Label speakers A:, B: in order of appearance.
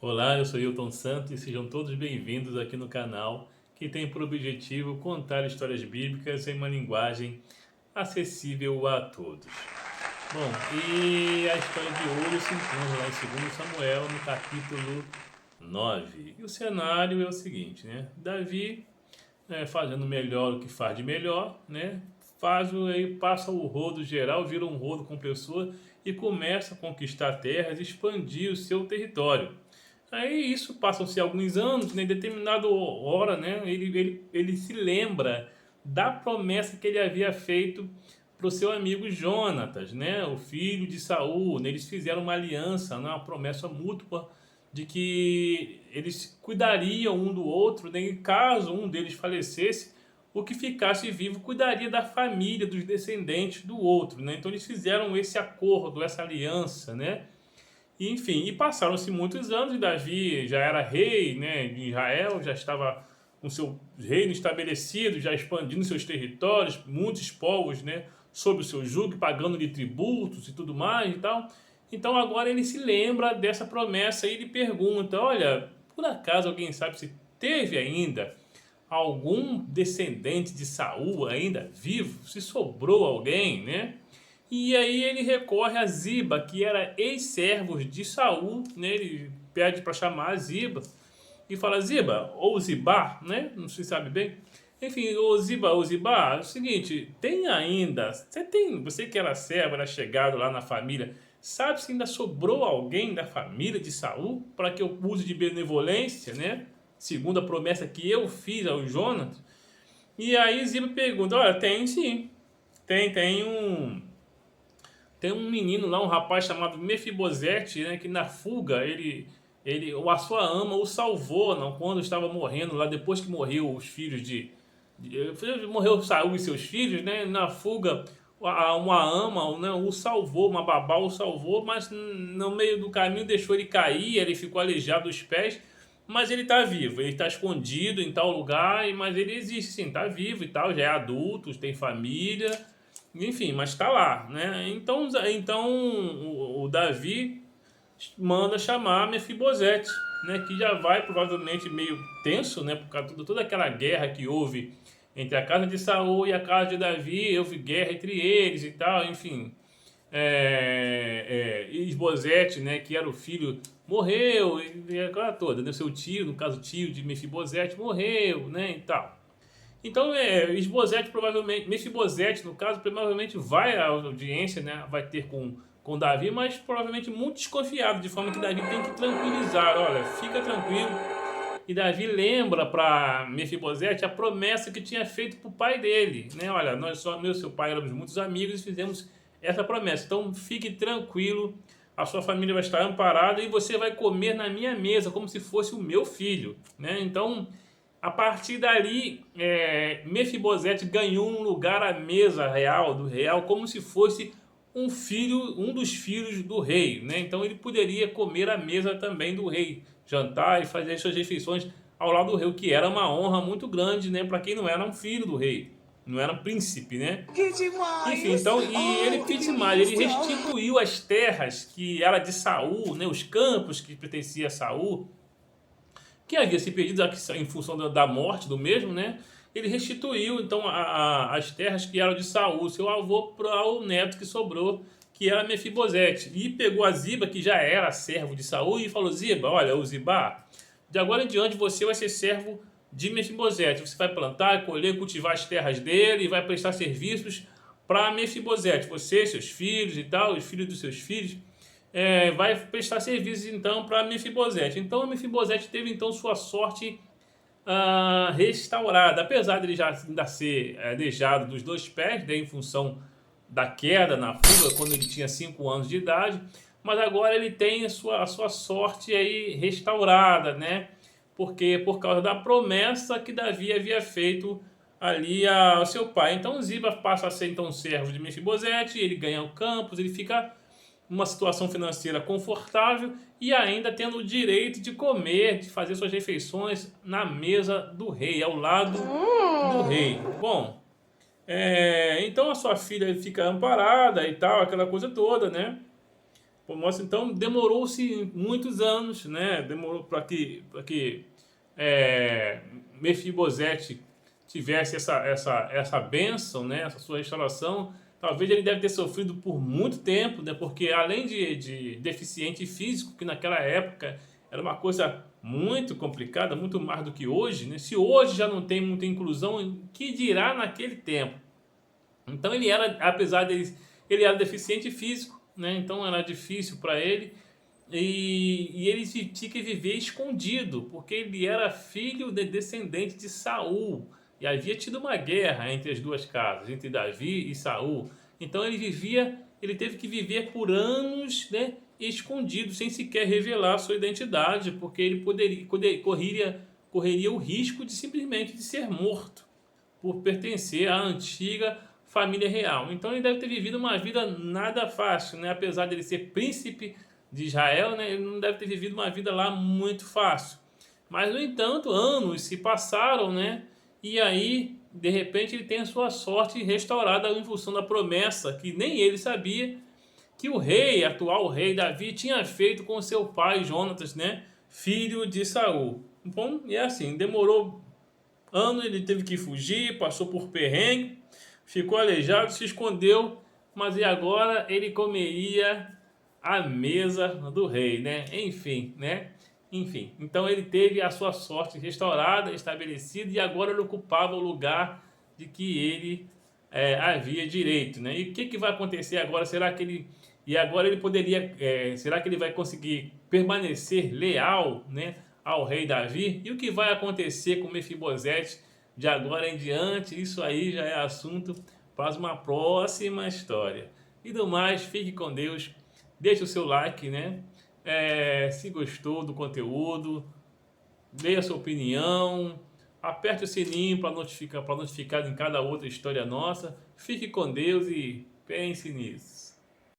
A: Olá, eu sou Hilton Santos e sejam todos bem-vindos aqui no canal que tem por objetivo contar histórias bíblicas em uma linguagem acessível a todos. Bom, e a história de hoje se encontra lá em 2 Samuel, no capítulo 9. E o cenário é o seguinte, né? Davi, fazendo melhor o que faz de melhor, né? Aí passa o rodo geral, vira um rodo compressor e começa a conquistar terras e expandir o seu território. Aí isso passam-se alguns anos, né, em determinada hora, né, ele se lembra da promessa que ele havia feito para o seu amigo Jonatas, né, o filho de Saul. Né, eles fizeram uma aliança, né, uma promessa mútua de que eles cuidariam um do outro, né, e caso um deles falecesse, o que ficasse vivo cuidaria da família, dos descendentes do outro. Né? Então eles fizeram esse acordo, essa aliança, né? E, enfim, e passaram-se muitos anos e Davi já era rei, né, de Israel, já estava com seu reino estabelecido, já expandindo seus territórios, muitos povos, né, sob o seu jugo, pagando-lhe tributos e tudo mais e tal. Então agora ele se lembra dessa promessa e ele pergunta: olha, por acaso alguém sabe se teve ainda algum descendente de Saul ainda vivo? Se sobrou alguém, né? E aí ele recorre a Ziba, que era ex-servo de Saul, né? Ele pede para chamar a Ziba e fala: Ziba, ou Zibar, né? Não se sabe bem. Enfim, o Ziba, é o seguinte, tem ainda, você que era servo, era chegado lá na família, sabe se ainda sobrou alguém da família de Saul para que eu use de benevolência, né? Segundo a promessa que eu fiz ao Jonas. E aí Ziba pergunta: olha, tem sim, tem um menino lá, um rapaz chamado Mefibosete, né, que na fuga a sua ama o salvou, não, quando estava morrendo lá, depois que morreu os filhos morreu Saul e seus filhos, né, na fuga uma ama, né, o salvou, uma babá o salvou, mas no meio do caminho deixou ele cair, ele ficou aleijado dos pés, mas ele está vivo, ele está escondido em tal lugar, mas ele existe sim, está vivo e tal, já é adulto, tem família, enfim, mas está lá, né? Então o Davi manda chamar Mefibosete, né? Que já vai provavelmente meio tenso, né? Por causa de toda aquela guerra que houve entre a casa de Saul e a casa de Davi, houve guerra entre eles e tal, enfim. Isbosete, né? Que era o filho, morreu, e aquela toda, né? Seu tio, no caso, tio de Mefibosete, morreu, né? E tal. Então, Esbozete provavelmente, Mefibosete, no caso, provavelmente vai à audiência, né? Vai ter com Davi, mas provavelmente muito desconfiado, de forma que Davi tem que tranquilizar. Olha, fica tranquilo. E Davi lembra para Mefibosete a promessa que tinha feito para o pai dele, né? Olha, nós só, meu e seu pai éramos muitos amigos e fizemos essa promessa. Então, fique tranquilo, a sua família vai estar amparada e você vai comer na minha mesa como se fosse o meu filho, né? Então, a partir dali, Mefibosete ganhou um lugar à mesa real do real, como se fosse um dos filhos do rei, né? Então ele poderia comer à mesa também do rei, jantar e fazer suas refeições ao lado do rei, o que era uma honra muito grande, né? Para quem não era um filho do rei, não era um príncipe, né?
B: Que
A: Enfim,
B: demais!
A: então, e ele
B: Ai, que
A: fez mais, ele
B: delícia!
A: restituiu as terras que era de Saul, né? Os campos que pertenciam a Saul, que havia se perdido em função da morte do mesmo, né? Ele restituiu então as terras que eram de Saul, seu avô, para o neto que sobrou, que era Mefibosete. E pegou a Ziba, que já era servo de Saul, e falou: Ziba, olha, o Ziba, de agora em diante você vai ser servo de Mefibosete. Você vai plantar, colher, cultivar as terras dele e vai prestar serviços para Mefibosete. Você, seus filhos e tal, os filhos dos seus filhos, vai prestar serviços então para Mefibosete. Então Mefibosete teve então sua sorte restaurada, apesar de ele já ainda ser aleijado dos dois pés, né, em função da queda na fuga quando ele tinha 5 anos de idade, mas agora ele tem a sua sorte aí restaurada, né? Porque por causa da promessa que Davi havia feito ali ao seu pai. Então Ziba passa a ser então servo de Mefibosete, ele ganha o campus, ele fica uma situação financeira confortável e ainda tendo o direito de comer, de fazer suas refeições na mesa do rei, ao lado do rei. Bom, então a sua filha fica amparada e tal, aquela coisa toda, né? Então demorou-se muitos anos, né? Demorou para que Mefibosete tivesse essa bênção, né? Essa sua restauração. Talvez ele deve ter sofrido por muito tempo, né? Porque além de deficiente físico, que naquela época era uma coisa muito complicada, muito mais do que hoje, né? Se hoje já não tem muita inclusão, que dirá naquele tempo? Então ele era, apesar dele, ele era deficiente físico, né? Então era difícil para ele e ele tinha que viver escondido, porque ele era filho de descendente de Saul e havia tido uma guerra entre as duas casas, entre Davi e Saul. Então ele teve que viver por anos, né, escondido, sem sequer revelar sua identidade, porque ele correria o risco de simplesmente de ser morto por pertencer à antiga família real. Então ele deve ter vivido uma vida nada fácil, né? Apesar de ele ser príncipe de Israel, né? Ele não deve ter vivido uma vida lá muito fácil. Mas, no entanto, anos se passaram, né? E aí, de repente, ele tem a sua sorte restaurada em função da promessa que nem ele sabia que o rei, atual rei Davi, tinha feito com seu pai Jonatas, né? Filho de Saul. Bom, e é assim, demorou anos, ele teve que fugir, passou por perrengue, ficou aleijado, se escondeu, mas e agora ele comeria a mesa do rei, né? Enfim, né? Enfim, então ele teve a sua sorte restaurada, estabelecida, e agora ele ocupava o lugar de que ele havia direito, né? E o que vai acontecer agora? Será que ele agora ele poderia, será que ele vai conseguir permanecer leal, né, ao rei Davi? E o que vai acontecer com Mefibosete de agora em diante? Isso aí já é assunto para uma próxima história. E do mais, fique com Deus. Deixe o seu like, né? Se gostou do conteúdo, dê a sua opinião, aperte o sininho para notificar em cada outra história nossa. Fique com Deus e pense nisso.